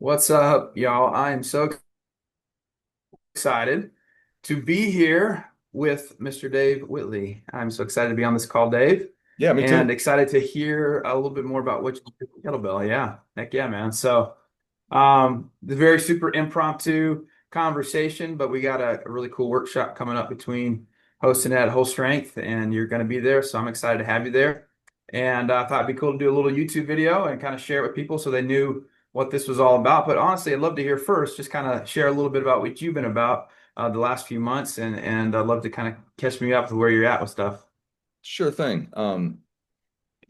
What's up, y'all? I am so excited to be here with Mr. Dave Whitley. I'm so excited to be on this call, Dave, Yeah, me and too. excited to hear a little bit more about what you do with Kettlebell. Yeah, heck yeah, man. The very super impromptu conversation, but we got a really cool workshop coming up between host and at Whole Strength, and you're going to be there. So I'm excited to have you there. And I thought it'd be cool to do a little YouTube video and kind of share it with people so they knew what this was all about. But honestly, I'd love to hear first, just kind of share a little bit about what you've been about the last few months, and I'd love to kind of catch me up with where you're at with stuff. Sure thing.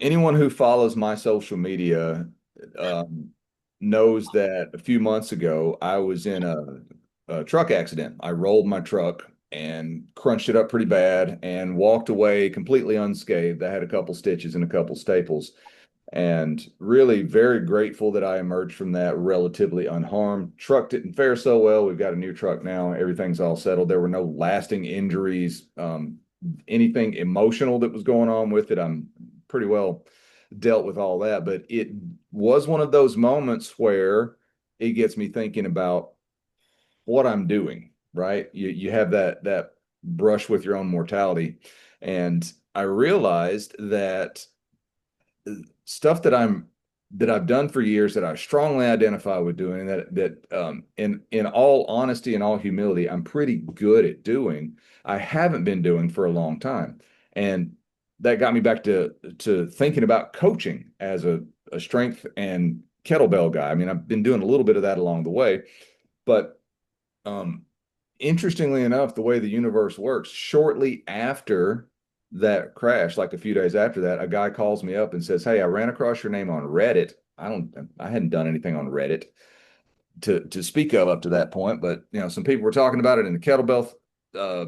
Anyone who follows my social media um, knows that a few months ago I was in a truck accident. I rolled my truck and crunched it up pretty bad and walked away completely unscathed. I had a couple stitches and a couple staples, and really very grateful that I emerged from that relatively unharmed. Truck didn't fare so well. We've got a new truck now. Everything's all settled. There were no lasting injuries, anything emotional that was going on with it. I'm pretty well dealt with all that, but it was one of those moments where it gets me thinking about what I'm doing, right? You have that brush with your own mortality. And I realized that stuff that I've done for years that I strongly identify with doing that in all honesty and all humility, I'm pretty good at doing. I haven't been doing for a long time. And that got me back to thinking about coaching as a strength and kettlebell guy. I mean, I've been doing a little bit of that along the way, but um, interestingly enough, the way the universe works, shortly after that crash, like a few days after that, a guy calls me up and says, "Hey, I ran across your name on Reddit. I hadn't done anything on Reddit to speak of up to that point, but some people were talking about it in the kettlebell uh,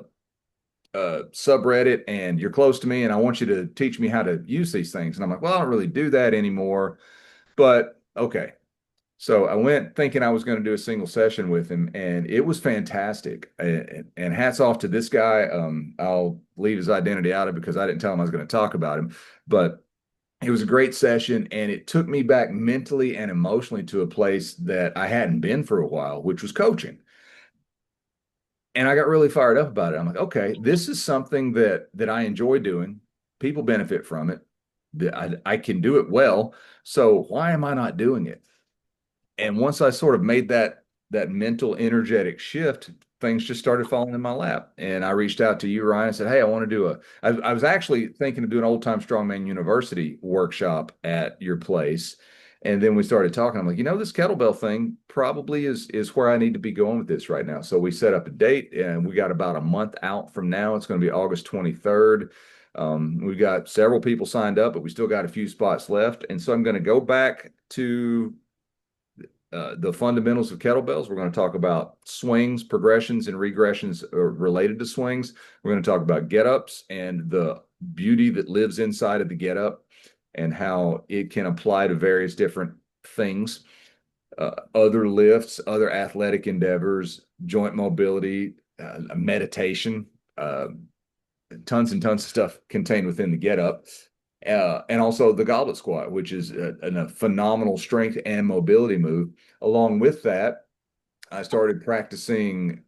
subreddit, and you're close to me, and I want you to teach me how to use these things." And I'm like, "Well, I don't really do that anymore, but okay." So I went thinking I was going to do a single session with him, and it was fantastic. And hats off to this guy. I'll leave his identity out of it because I didn't tell him I was going to talk about him. But it was a great session, and it took me back mentally and emotionally to a place that I hadn't been for a while, which was coaching. And I got really fired up about it. I'm like, okay, this is something that I enjoy doing. People benefit from it. I can do it well. So why am I not doing it? And once I sort of made that mental energetic shift, things just started falling in my lap. And I reached out to you, Ryan, and said, "Hey, I want to do I was actually thinking of doing an old time strongman university workshop at your place." And then we started talking. I'm like, this kettlebell thing probably is where I need to be going with this right now. So we set up a date, and we got about a month out from now. It's going to be August 23rd. We've got several people signed up, but we still got a few spots left. And so I'm going to go back to the fundamentals of kettlebells. We're going to talk about swings, progressions, and regressions related to swings. We're going to talk about get ups and the beauty that lives inside of the get up and how it can apply to various different things, other lifts, other athletic endeavors, joint mobility, meditation, tons and tons of stuff contained within the get up. And also the goblet squat, which is a phenomenal strength and mobility move. Along with that, I started practicing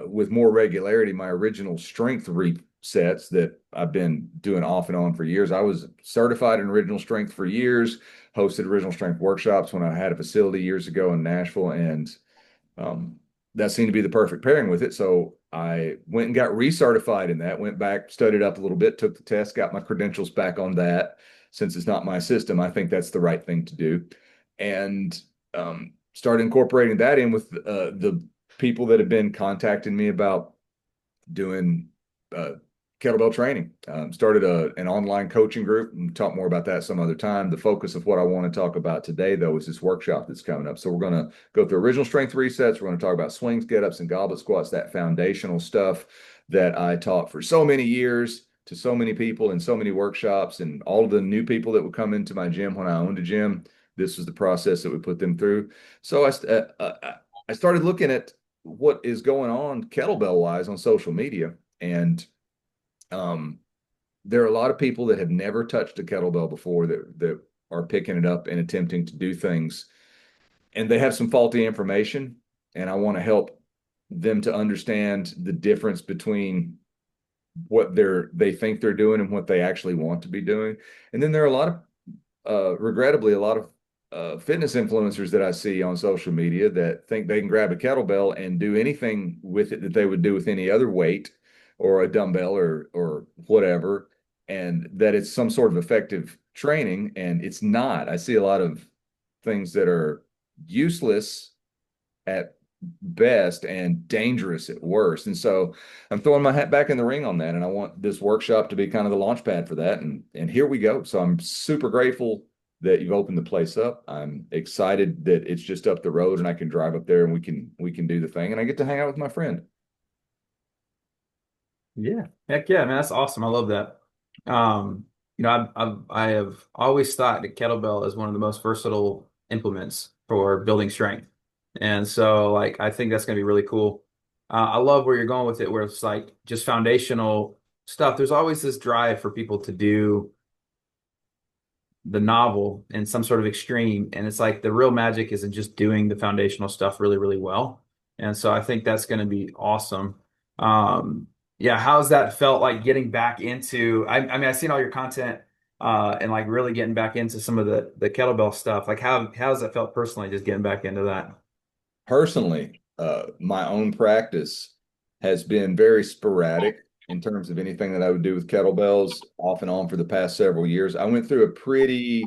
with more regularity my original strength resets that I've been doing off and on for years. I was certified in original strength for years, hosted original strength workshops when I had a facility years ago in Nashville, and um, that seemed to be the perfect pairing with it. So I went and got recertified in that, went back, studied up a little bit, took the test, got my credentials back on that. Since it's not my system, I think that's the right thing to do. And started incorporating that in with the people that have been contacting me about doing uh, kettlebell training. Started an online coaching group and talk more about that some other time. The focus of what I want to talk about today, though, is this workshop that's coming up. So we're going to go through original strength resets. We're going to talk about swings, get ups, and goblet squats, that foundational stuff that I taught for so many years to so many people in so many workshops, and all of the new people that would come into my gym when I owned a gym. This was the process that we put them through. So I started looking at what is going on kettlebell wise on social media. And um, there are a lot of people that have never touched a kettlebell before that are picking it up and attempting to do things and they have some faulty information, and I want to help them to understand the difference between what they think they're doing and what they actually want to be doing. And then there are a lot of regrettably, a lot of fitness influencers that I see on social media that think they can grab a kettlebell and do anything with it that they would do with any other weight or a dumbbell or whatever, and that it's some sort of effective training, and it's not. I see a lot of things that are useless at best and dangerous at worst. And so I'm throwing my hat back in the ring on that. And I want this workshop to be kind of the launch pad for that. And here we go. So I'm super grateful that you've opened the place up. I'm excited that it's just up the road and I can drive up there and we can do the thing. And I get to hang out with my friend. Yeah. Heck yeah, man. That's awesome. I love that. I have always thought that kettlebell is one of the most versatile implements for building strength. And so like I think that's gonna be really cool. I love where you're going with it, where it's like just foundational stuff. There's always this drive for people to do the novel and some sort of extreme. And it's like the real magic is in just doing the foundational stuff really, really well. And so I think that's going to be awesome. Yeah, how's that felt like getting back into, I mean, I've seen all your content and like really getting back into some of the kettlebell stuff. Like how's that felt personally, just getting back into that? Personally, my own practice has been very sporadic in terms of anything that I would do with kettlebells off and on for the past several years. I went through a pretty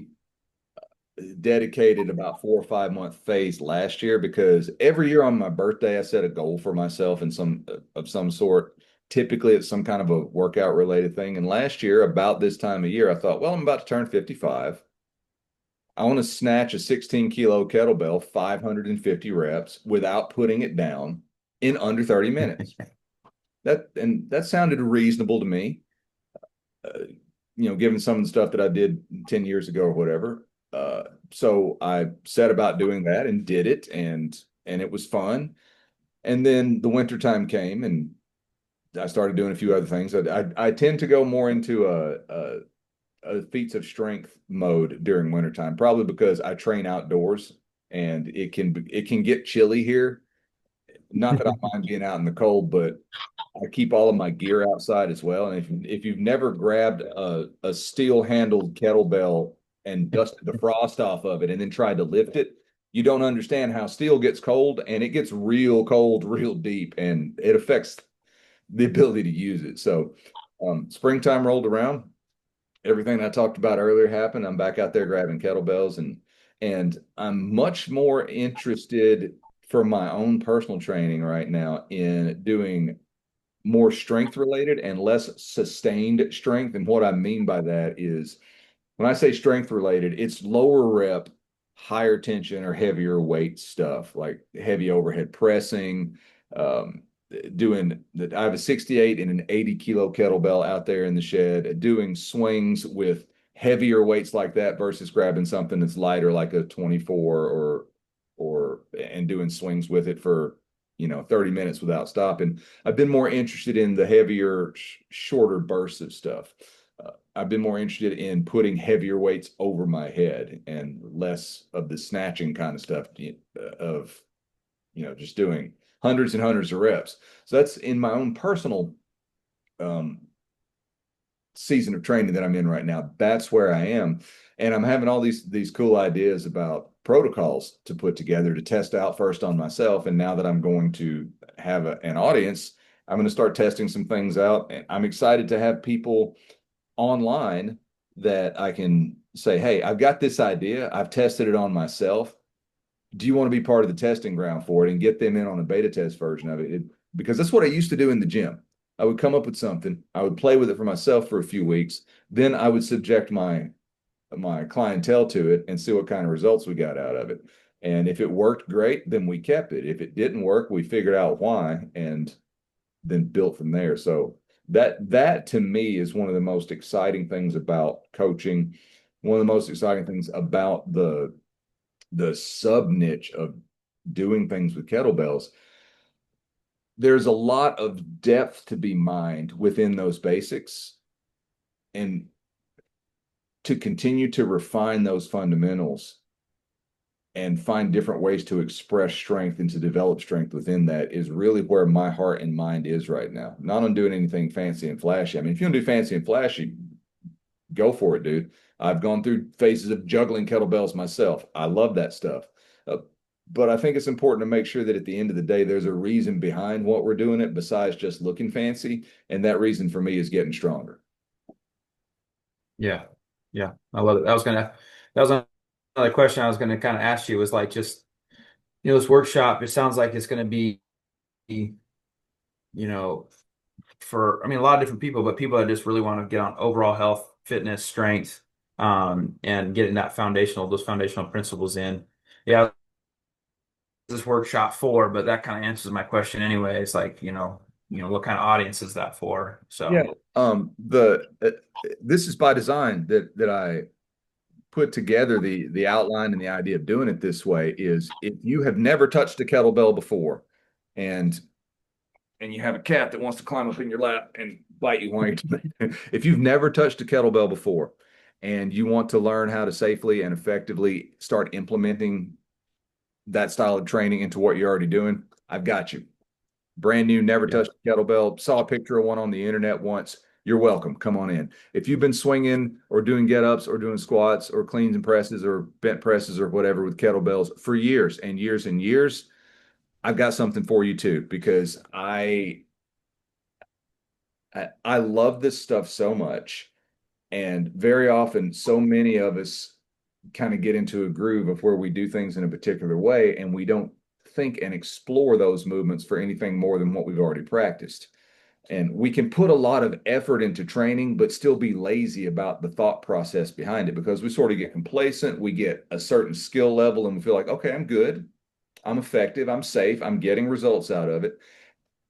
dedicated about 4 or 5 month phase last year because every year on my birthday I set a goal for myself in some sort. Typically it's some kind of a workout related thing. And last year, about this time of year, I thought, well, I'm about to turn 55. I want to snatch a 16-kilo kettlebell, 550 reps without putting it down in under 30 minutes. That sounded reasonable to me. Uh, given some of the stuff that I did 10 years ago or whatever. So I set about doing that and did it, and it was fun. And then the winter time came, and I started doing a few other things. I tend to go more into a feats of strength mode during wintertime, probably because I train outdoors and it can get chilly here. Not that I mind being out in the cold, but I keep all of my gear outside as well. And if you've never grabbed a steel handled kettlebell and dusted the frost off of it and then tried to lift it, you don't understand how steel gets cold, and it gets real cold, real deep, and it affects the ability to use it. So springtime rolled around. Everything I talked about earlier happened. I'm back out there grabbing kettlebells, and I'm much more interested for my own personal training right now in doing more strength related and less sustained strength. And what I mean by that is when I say strength related, it's lower rep, higher tension or heavier weight stuff like heavy overhead pressing, um, I have a 68 and an 80-kilo kettlebell out there in the shed, doing swings with heavier weights like that versus grabbing something that's lighter like a 24 or and doing swings with it for 30 minutes without stopping. I've been more interested in the heavier, shorter bursts of stuff. I've been more interested in putting heavier weights over my head and less of the snatching kind of stuff of just doing hundreds and hundreds of reps. So that's in my own personal um, season of training that I'm in right now. That's where I am, and I'm having all these cool ideas about protocols to put together to test out first on myself. And now that I'm going to have an audience, I'm going to start testing some things out. And I'm excited to have people online that I can say, hey, I've got this idea. I've tested it on myself. Do you want to be part of the testing ground for it and get them in on a beta test version of it? Because that's what I used to do in the gym. I would come up with something, I would play with it for myself for a few weeks, then I would subject my clientele to it and see what kind of results we got out of it. And if it worked great, then we kept it. If it didn't work, we figured out why and then built from there. So that to me is one of the most exciting things about coaching. One of the most exciting things about the sub niche of doing things with kettlebells. There's a lot of depth to be mined within those basics, and to continue to refine those fundamentals and find different ways to express strength and to develop strength within that is really where my heart and mind is right now. Not on doing anything fancy and flashy. I mean, if you want to do fancy and flashy, go for it, dude. I've gone through phases of juggling kettlebells myself. I love that stuff. Uh, but I think it's important to make sure that at the end of the day, there's a reason behind what we're doing it besides just looking fancy. And that reason for me is getting stronger. Yeah. Yeah. I love it. That was another question I was gonna kind of ask you was like just, this workshop, it sounds like it's gonna be, you know, for, I mean, a lot of different people, but people that just really want to get on overall health, fitness, strength, and getting those foundational principles in. Yeah, this workshop for, but that kind of answers my question anyway. It's like, what kind of audience is that for? Yeah. So, The This is by design that I put together the outline and the idea of doing it this way is if you have never touched a kettlebell before and you have a cat that wants to climb up in your lap and bite you while you're doing it. If you've never touched a kettlebell before and you want to learn how to safely and effectively start implementing that style of training into what you're already doing, I've got you. Brand new, never yeah, touched a kettlebell, saw a picture of one on the internet once. You're welcome. Come on in. If you've been swinging or doing get ups or doing squats or cleans and presses or bent presses or whatever with kettlebells for years and years and years, I've got something for you too because I love this stuff so much. And very often, so many of us kind of get into a groove of where we do things in a particular way and we don't think and explore those movements for anything more than what we've already practiced. And we can put a lot of effort into training, but still be lazy about the thought process behind it because we sort of get complacent. We get a certain skill level and we feel like, okay, I'm good. I'm effective. I'm safe. I'm getting results out of it.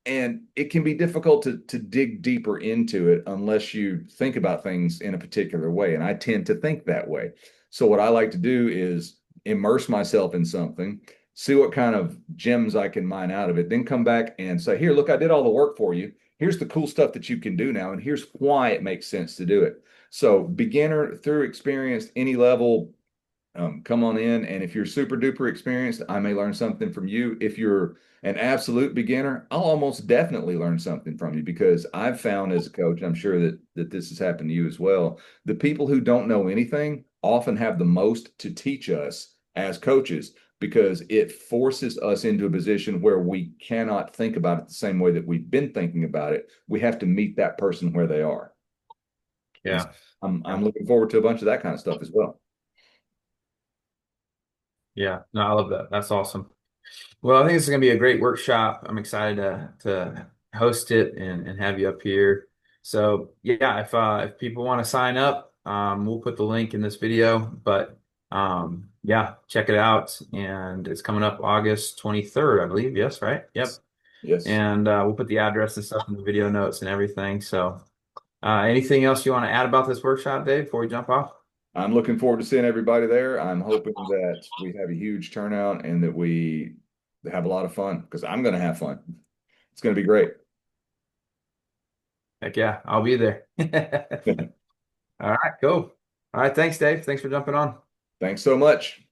And it can be difficult to dig deeper into it unless you think about things in a particular way. And I tend to think that way. So what I like to do is immerse myself in something, see what kind of gems I can mine out of it, then come back and say, here, look, I did all the work for you. Here's the cool stuff that you can do now, and here's why it makes sense to do it. So beginner through experienced, any level, come on in. And if you're super duper experienced, I may learn something from you. If you're an absolute beginner, I'll almost definitely learn something from you because I've found as a coach, I'm sure that this has happened to you as well. The people who don't know anything often have the most to teach us as coaches because it forces us into a position where we cannot think about it the same way that we've been thinking about it. We have to meet that person where they are. And so yeah, yeah, I'm looking forward to a bunch of that kind of stuff as well. yeah. No, I love that. That's awesome. Well, I think this is gonna be a great workshop. I'm excited to host it and have you up here. So yeah, if people want to sign up, we'll put the link in this video. But yeah, check it out. And it's coming up August 23rd, I believe. Yes, right? Yep. Yes. And we'll put the address and stuff in the video notes and everything. So anything else you want to add about this workshop, Dave, before we jump off? I'm looking forward to seeing everybody there. I'm hoping that we have a huge turnout and that we have a lot of fun because I'm going to have fun. It's going to be great. Heck yeah, I'll be there. All right, cool. All right, thanks, Dave. Thanks for jumping on. Thanks so much.